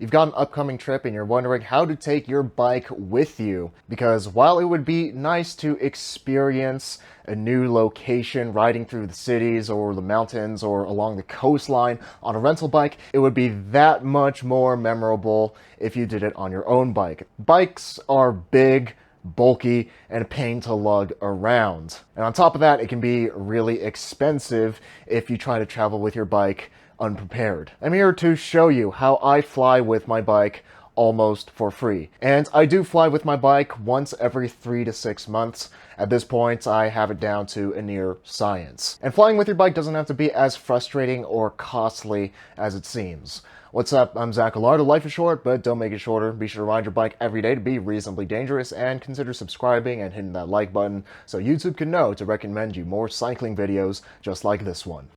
You've got an upcoming trip and you're wondering how to take your bike with you. Because while it would be nice to experience a new location riding through the cities or the mountains or along the coastline on a rental bike, it would be that much more memorable if you did it on your own bike. Bikes are big, bulky, and a pain to lug around. And on top of that, it can be really expensive if you try to travel with your bike unprepared. I'm here to show you how I fly with my bike almost for free. And I do fly with my bike once every 3 to 6 months. At this point, I have it down to a near science. And flying with your bike doesn't have to be as frustrating or costly as it seems. What's up? I'm Zach Allard. Life is short, but don't make it shorter. Be sure to ride your bike every day to be reasonably dangerous, and consider subscribing and hitting that like button so YouTube can know to recommend you more cycling videos just like this one.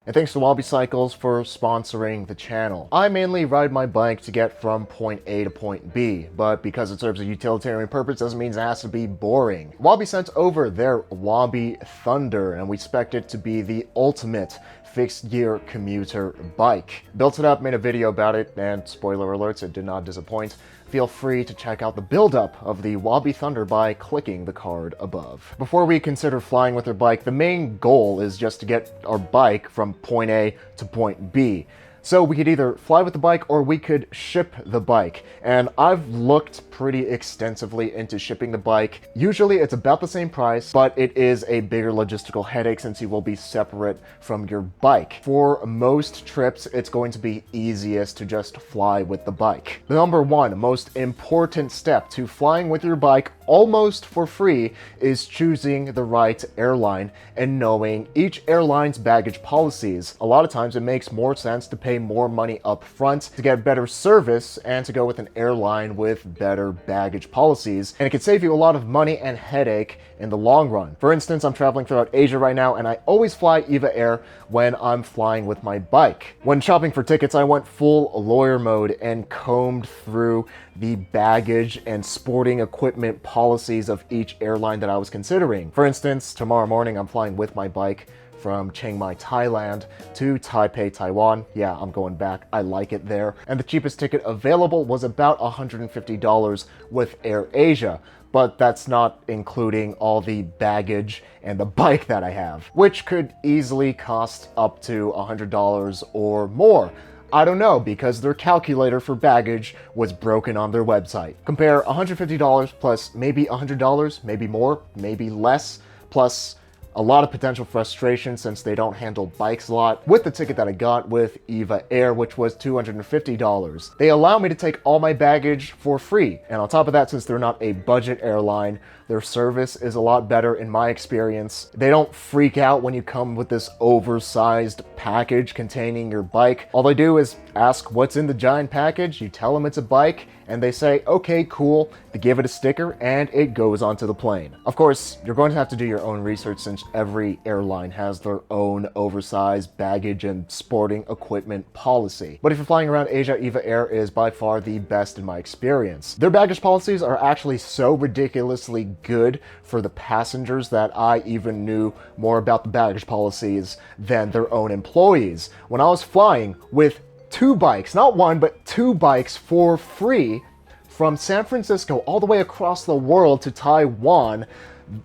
And thanks to Wabi Cycles for sponsoring the channel. I mainly ride my bike to get from point A to point B, but because it serves a utilitarian purpose doesn't mean it has to be boring. Wabi sent over their Wabi Thunder, and we expect it to be the ultimate fixed gear commuter bike. Built it up, made a video about it, and spoiler alerts, it did not disappoint. Feel free to check out the build-up of the Wabi Thunder by clicking the card above. Before we consider flying with our bike, the main goal is just to get our bike from point A to point B. So we could either fly with the bike or we could ship the bike. And I've looked pretty extensively into shipping the bike. Usually it's about the same price, but it is a bigger logistical headache since you will be separate from your bike. For most trips, it's going to be easiest to just fly with the bike. The number one most important step to flying with your bike almost for free is choosing the right airline and knowing each airline's baggage policies. A lot of times it makes more sense to pay more money up front to get better service and to go with an airline with better baggage policies, and it can save you a lot of money and headache in the long run. For instance, I'm traveling throughout Asia right now and I always fly EVA Air when I'm flying with my bike. When shopping for tickets, I went full lawyer mode and combed through the baggage and sporting equipment policies of each airline that I was considering. For instance, tomorrow morning I'm flying with my bike from Chiang Mai, Thailand to Taipei, Taiwan. Yeah, I'm going back. I like it there. And the cheapest ticket available was about $150 with AirAsia. But that's not including all the baggage and the bike that I have, which could easily cost up to $100 or more. I don't know, because their calculator for baggage was broken on their website. Compare $150 plus maybe $100, maybe more, maybe less, plus a lot of potential frustration since they don't handle bikes a lot, with the ticket that I got with EVA Air, which was $250. They allow me to take all my baggage for free. And on top of that, since they're not a budget airline, their service is a lot better in my experience. They don't freak out when you come with this oversized package containing your bike. All they do is ask what's in the giant package, you tell them it's a bike, and they say, okay, cool. They give it a sticker and it goes onto the plane. Of course, you're going to have to do your own research since every airline has their own oversized baggage and sporting equipment policy. But if you're flying around Asia, EVA Air is by far the best in my experience. Their baggage policies are actually so ridiculously good for the passengers that I even knew more about the baggage policies than their own employees. When I was flying with two bikes, not one, but two bikes for free from San Francisco all the way across the world to Taiwan,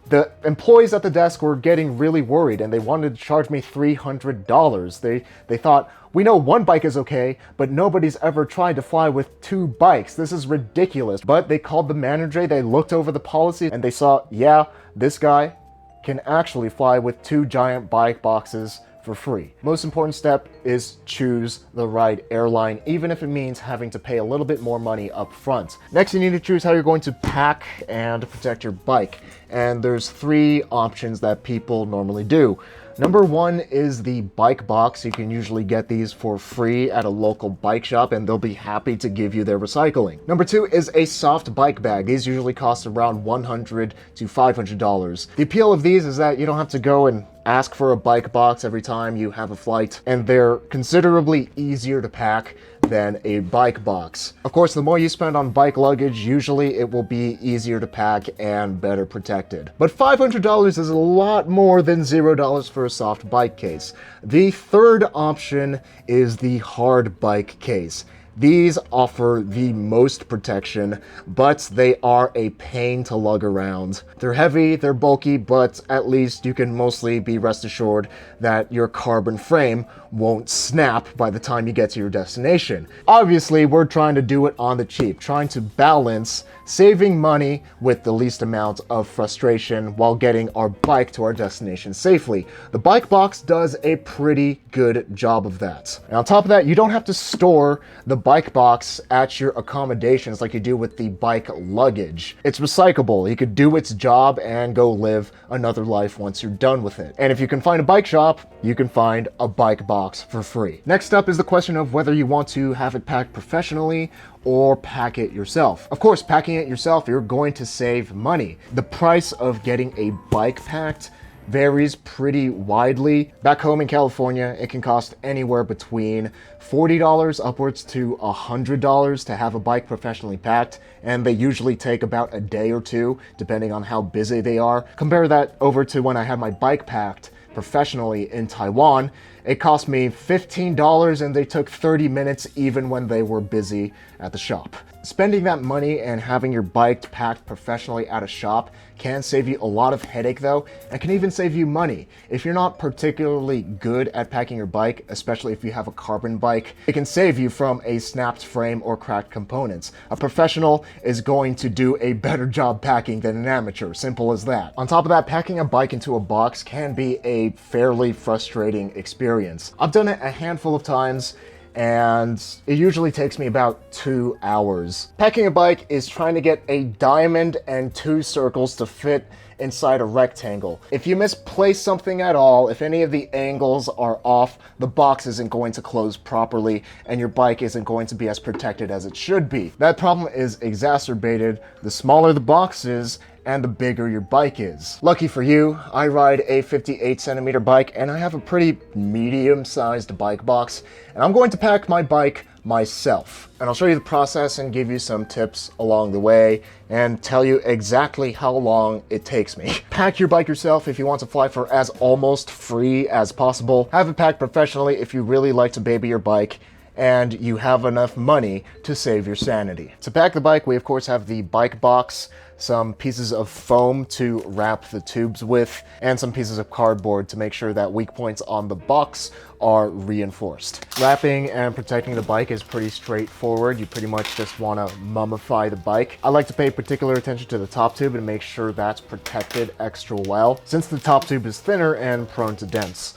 the employees at the desk were getting really worried and they wanted to charge me $300. They thought, we know one bike is okay, but nobody's ever tried to fly with two bikes. This is ridiculous. But they called the manager, they looked over the policy, and they saw, yeah, this guy can actually fly with two giant bike boxes for free. Most important step is choose the right airline, even if it means having to pay a little bit more money up front. Next, you need to choose how you're going to pack and protect your bike. And there's three options that people normally do. Number one is the bike box. You can usually get these for free at a local bike shop and they'll be happy to give you their recycling. Number two is a soft bike bag. These usually cost around $100 to $500. The appeal of these is that you don't have to go and ask for a bike box every time you have a flight, and they're considerably easier to pack than a bike box. Of course, the more you spend on bike luggage, usually it will be easier to pack and better protected. But $500 is a lot more than $0 for a soft bike case. The third option is the hard bike case. These offer the most protection, but they are a pain to lug around. They're heavy, they're bulky, but at least you can mostly be rest assured that your carbon frame won't snap by the time you get to your destination. Obviously, we're trying to do it on the cheap, trying to balance saving money with the least amount of frustration while getting our bike to our destination safely. The bike box does a pretty good job of that. And on top of that, you don't have to store the bike box at your accommodations like you do with the bike luggage. It's recyclable. You could do its job and go live another life once you're done with it. And if you can find a bike shop, you can find a bike box for free. Next up is the question of whether you want to have it packed professionally or pack it yourself. Of course, packing it yourself, you're going to save money. The price of getting a bike packed varies pretty widely. Back home in California, it can cost anywhere between $40 upwards to $100 to have a bike professionally packed, and they usually take about a day or two, depending on how busy they are. Compare that over to when I had my bike packed professionally in Taiwan. It cost me $15 and they took 30 minutes even when they were busy at the shop. Spending that money and having your bike packed professionally at a shop can save you a lot of headache though, and can even save you money. If you're not particularly good at packing your bike, especially if you have a carbon bike, it can save you from a snapped frame or cracked components. A professional is going to do a better job packing than an amateur, simple as that. On top of that, packing a bike into a box can be a fairly frustrating experience. I've done it a handful of times, and it usually takes me about 2 hours. Packing a bike is trying to get a diamond and 2 circles to fit inside a rectangle. If you misplace something at all, if any of the angles are off, the box isn't going to close properly and your bike isn't going to be as protected as it should be. That problem is exacerbated the smaller the box is and the bigger your bike is. Lucky for you, I ride a 58 centimeter bike and I have a pretty medium-sized bike box, and I'm going to pack my bike myself. And I'll show you the process and give you some tips along the way and tell you exactly how long it takes me. Pack your bike yourself if you want to fly for as almost free as possible. Have it packed professionally if you really like to baby your bike and you have enough money to save your sanity. To pack the bike, we of course have the bike box, some pieces of foam to wrap the tubes with, and some pieces of cardboard to make sure that weak points on the box are reinforced. Wrapping and protecting the bike is pretty straightforward. You pretty much just want to mummify the bike. I like to pay particular attention to the top tube and make sure that's protected extra well, since the top tube is thinner and prone to dents.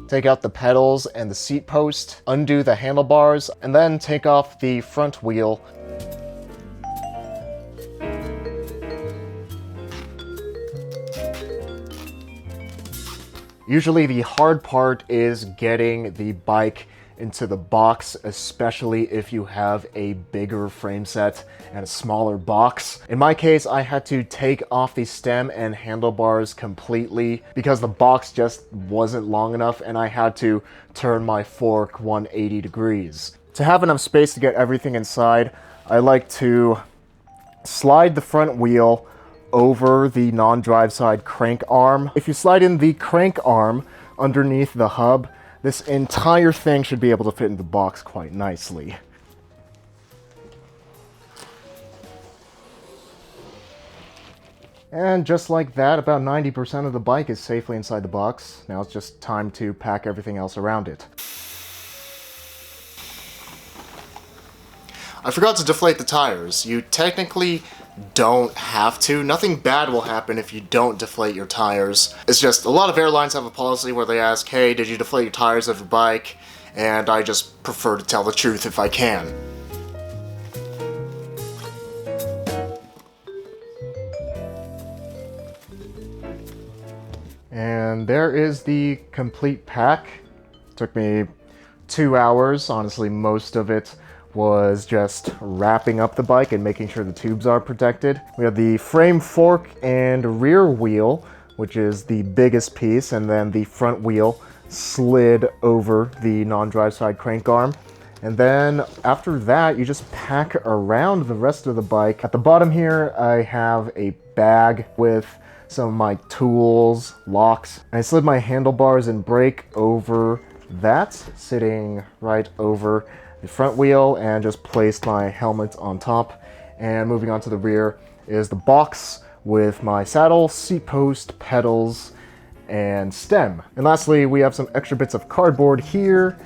Take out the pedals and the seat post, undo the handlebars, and then take off the front wheel. Usually the hard part is getting the bike into the box, especially if you have a bigger frame set and a smaller box. In my case, I had to take off the stem and handlebars completely because the box just wasn't long enough and I had to turn my fork 180 degrees. To have enough space to get everything inside, I like to slide the front wheel over the non-drive side crank arm. If you slide in the crank arm underneath the hub, this entire thing should be able to fit in the box quite nicely. And just like that, about 90% of the bike is safely inside the box. Now it's just time to pack everything else around it. I forgot to deflate the tires. You technically don't have to. Nothing bad will happen if you don't deflate your tires. It's just a lot of airlines have a policy where they ask, hey, did you deflate your tires of your bike? And I just prefer to tell the truth if I can. And there is the complete pack. Took me 2 hours. Honestly, most of it was just wrapping up the bike and making sure the tubes are protected. We have the frame fork and rear wheel, which is the biggest piece, and then the front wheel slid over the non-drive side crank arm. And then after that, you just pack around the rest of the bike. At the bottom here, I have a bag with some of my tools, locks. And I slid my handlebars and brake over that, sitting right over the front wheel, and just placed my helmet on top. And moving on to the rear is the box with my saddle, seat post, pedals, and stem. And lastly, we have some extra bits of cardboard here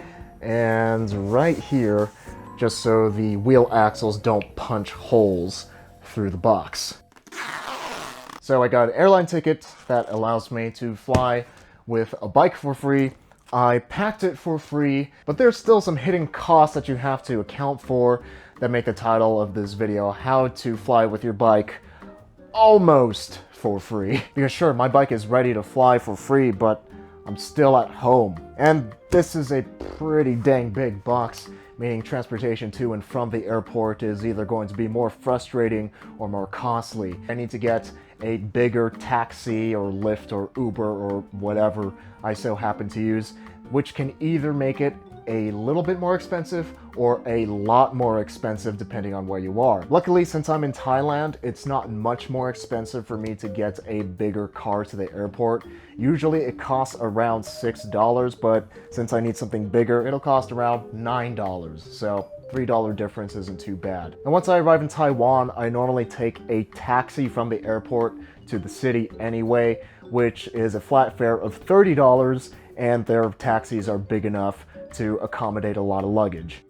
and right here, just so the wheel axles don't punch holes through the box. So I got an airline ticket that allows me to fly with a bike for free. I packed it for free, but there's still some hidden costs that you have to account for that make the title of this video, How to Fly with Your Bike Almost for Free. Because sure, my bike is ready to fly for free, but I'm still at home. And this is a pretty dang big box, meaning transportation to and from the airport is either going to be more frustrating or more costly. I need to get a bigger taxi or Lyft or Uber or whatever I so happen to use, which can either make it a little bit more expensive or a lot more expensive depending on where you are. Luckily, since I'm in Thailand, it's not much more expensive for me to get a bigger car to the airport. Usually it costs around $6, but since I need something bigger, it'll cost around $9. So $3 difference isn't too bad. And once I arrive in Taiwan, I normally take a taxi from the airport to the city anyway, which is a flat fare of $30, and their taxis are big enough to accommodate a lot of luggage.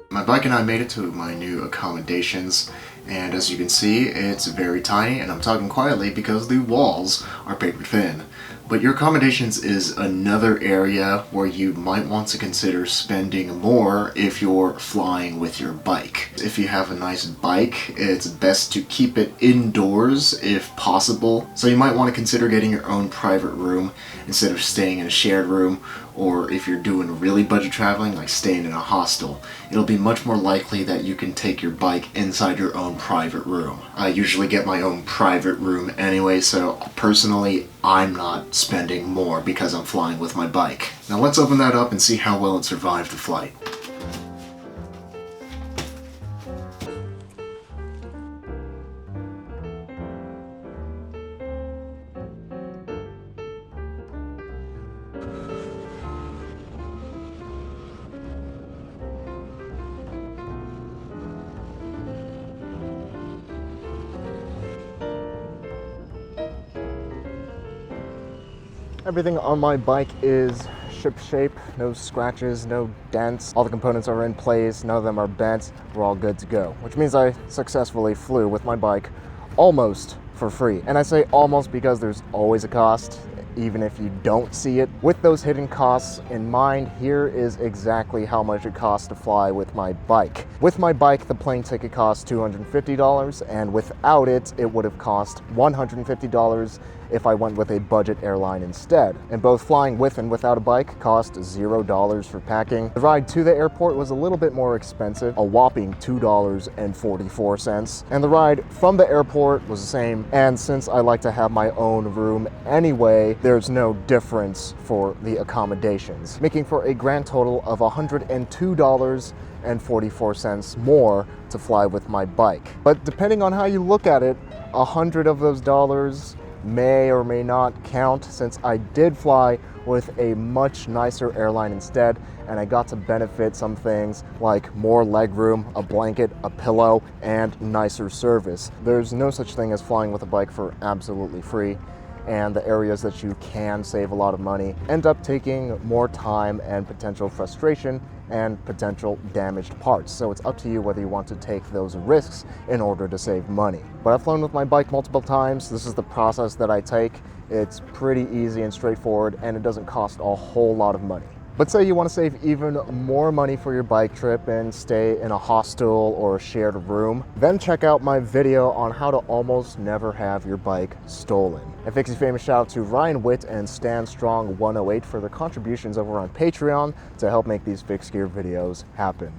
My bike and I made it to my new accommodations, and as you can see, it's very tiny, and I'm talking quietly because the walls are paper thin. But your accommodations is another area where you might want to consider spending more if you're flying with your bike. If you have a nice bike, it's best to keep it indoors if possible. So you might want to consider getting your own private room instead of staying in a shared room, or if you're doing really budget traveling, like staying in a hostel. It'll be much more likely that you can take your bike inside your own private room. I usually get my own private room anyway, so personally, I'm not spending more because I'm flying with my bike. Now let's open that up and see how well it survived the flight. Everything on my bike is ship-shape, no scratches, no dents. All the components are in place, none of them are bent. We're all good to go, which means I successfully flew with my bike almost for free. And I say almost because there's always a cost, even if you don't see it. With those hidden costs in mind, here is exactly how much it costs to fly with my bike. With my bike, the plane ticket costs $250, and without it, it would have cost $150 if I went with a budget airline instead. And both flying with and without a bike cost $0 for packing. The ride to the airport was a little bit more expensive, a whopping $2.44. And the ride from the airport was the same. And since I like to have my own room anyway, there's no difference for the accommodations, making for a grand total of $102.44 more to fly with my bike. But depending on how you look at it, 100 of those dollars may or may not count, since I did fly with a much nicer airline instead, and I got to benefit some things like more legroom, a blanket, a pillow, and nicer service. There's no such thing as flying with a bike for absolutely free, and the areas that you can save a lot of money end up taking more time and potential frustration and potential damaged parts. So it's up to you whether you want to take those risks in order to save money. But I've flown with my bike multiple times. This is the process that I take. It's pretty easy and straightforward, and it doesn't cost a whole lot of money. But say you want to save even more money for your bike trip and stay in a hostel or a shared room, then check out my video on how to almost never have your bike stolen. A Fixie famous shout out to Ryan Witt and Stan Strong 108 for their contributions over on Patreon to help make these fixed gear videos happen.